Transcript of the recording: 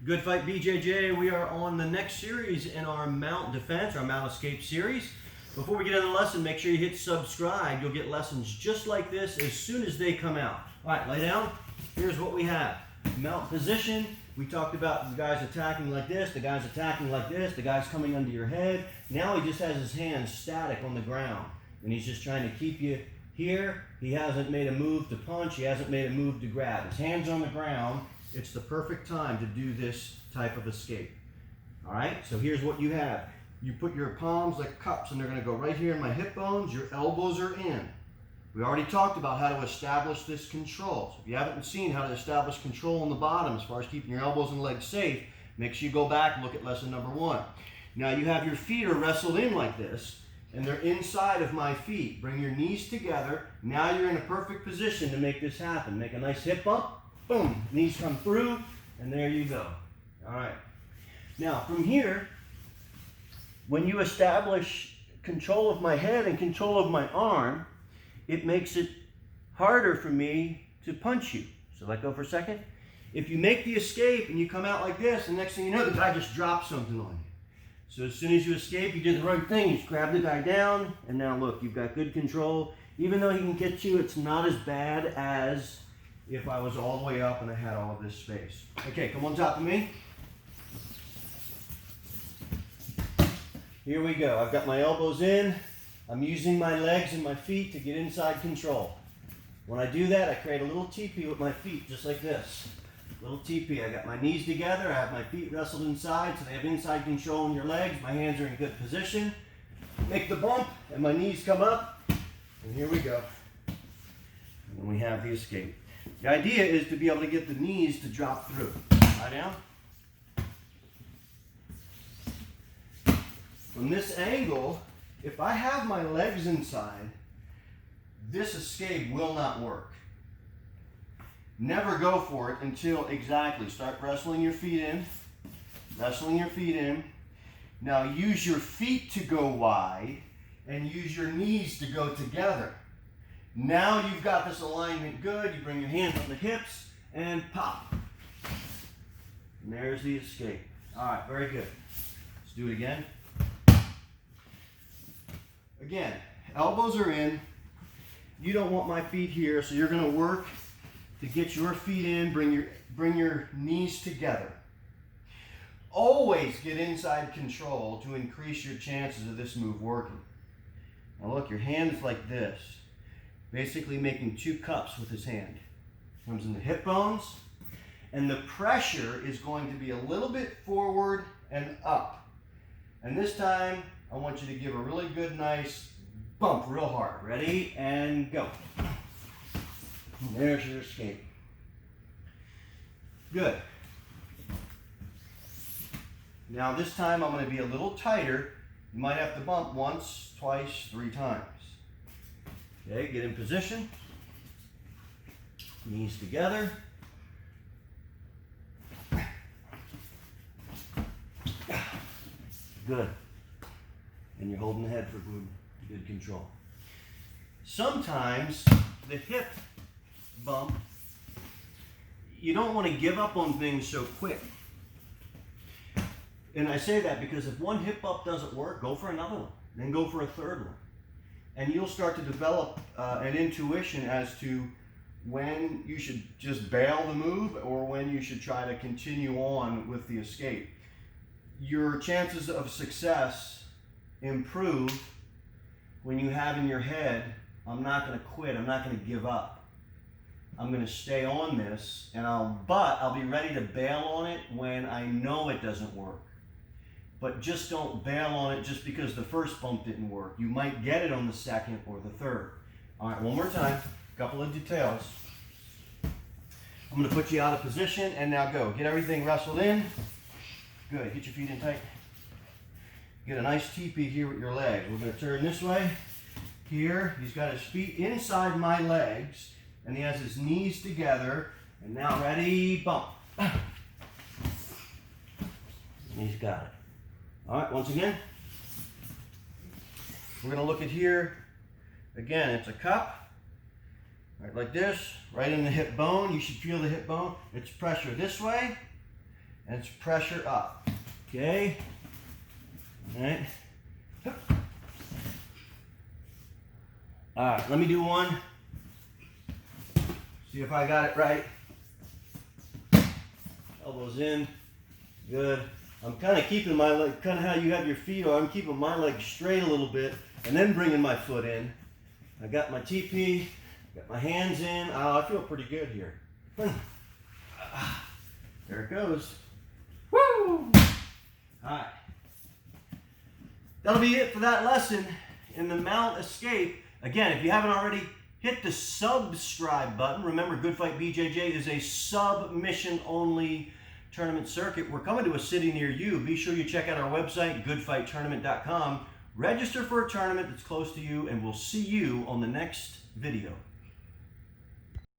Good Fight BJJ. We are on the next series in our mount defense, our mount escape series. Before we get into the lesson, make sure you hit subscribe. You'll get lessons just like this as soon as they come out. All right, lay down. Here's what we have. Mount position. We talked about the guys attacking like this, the guys attacking like this, the guy's coming under your head. Now he just has his hands static on the ground, and he's just trying to keep you here. He hasn't made a move to punch. He hasn't made a move to grab. His hands on the ground. It's the perfect time to do this type of escape. All right, so here's what you have. You put your palms like cups, and they're going to go right here in my hip bones. Your elbows are in. We already talked about how to establish this control. So if you haven't seen how to establish control on the bottom as far as keeping your elbows and legs safe, make sure you go back and look at lesson number 1. Now you have your feet are wrestled in like this, and they're inside of my feet. Bring your knees together. Now you're in a perfect position to make this happen. Make a nice hip bump. Boom, knees come through, and there you go. All right. Now, from here, when you establish control of my head and control of my arm, it makes it harder for me to punch you. So let go for a second. If you make the escape and you come out like this, the next thing you know, the guy just drops something on you. So as soon as you escape, you did the right thing. You just grab the guy down, and now look, you've got good control. Even though he can get you, it's not as bad as if I was all the way up and I had all of this space. Okay, come on top of me. Here we go. I've got my elbows in. I'm using my legs and my feet to get inside control. When I do that, I create a little teepee with my feet, just like this. Little teepee. I got my knees together. I have my feet wrestled inside, so they have inside control in your legs. My hands are in good position. Make the bump, and my knees come up. And here we go. And we have the escape. The idea is to be able to get the knees to drop through. Lie down. From this angle, if I have my legs inside, this escape will not work. Never go for it until exactly. Start wrestling your feet in. Wrestling your feet in. Now use your feet to go wide and use your knees to go together. Now you've got this alignment good. You bring your hands on the hips and pop. And there's the escape. All right, very good. Let's do it again. Again, elbows are in. You don't want my feet here, so you're going to work to get your feet in. Bring your knees together. Always get inside control to increase your chances of this move working. Now look, your hand is like this. Basically making 2 cups with his hand. Comes in the hip bones, and the pressure is going to be a little bit forward and up. And this time, I want you to give a really good, nice bump real hard. Ready, and go. And there's your escape. Good. Now this time, I'm going to be a little tighter. You might have to bump once, twice, 3 times. Okay, get in position. Knees together. Good. And you're holding the head for good control. Sometimes the hip bump, you don't want to give up on things so quick. And I say that because if one hip bump doesn't work, go for another one. Then go for a third one. And you'll start to develop an intuition as to when you should just bail the move or when you should try to continue on with the escape. Your chances of success improve when you have in your head, I'm not going to quit, I'm not going to give up. I'm going to stay on this, but I'll be ready to bail on it when I know it doesn't work. But just don't bail on it just because the first bump didn't work. You might get it on the second or the third. All right, one more time. A couple of details. I'm going to put you out of position, and now go. Get everything wrestled in. Good. Get your feet in tight. Get a nice teepee here with your legs. We're going to turn this way. Here, he's got his feet inside my legs, and he has his knees together. And now ready, bump. And he's got it. All right, once again, we're going to look at here. Again, it's a cup, right like this, right in the hip bone. You should feel the hip bone. It's pressure this way, and it's pressure up. Okay? All right. All right, let me do one. See if I got it right. Elbows in. Good. I'm kind of keeping my leg, kind of how you have your feet, or I'm keeping my leg straight a little bit and then bringing my foot in. I got my TP, got my hands in. Oh, I feel pretty good here. There it goes. Woo! All right. That'll be it for that lesson in the mount escape. Again, if you haven't already, hit the subscribe button. Remember, Good Fight BJJ is a submission only tournament circuit. We're coming to a city near you. Be sure you check out our website, goodfighttournament.com. Register for a tournament that's close to you, and we'll see you on the next video.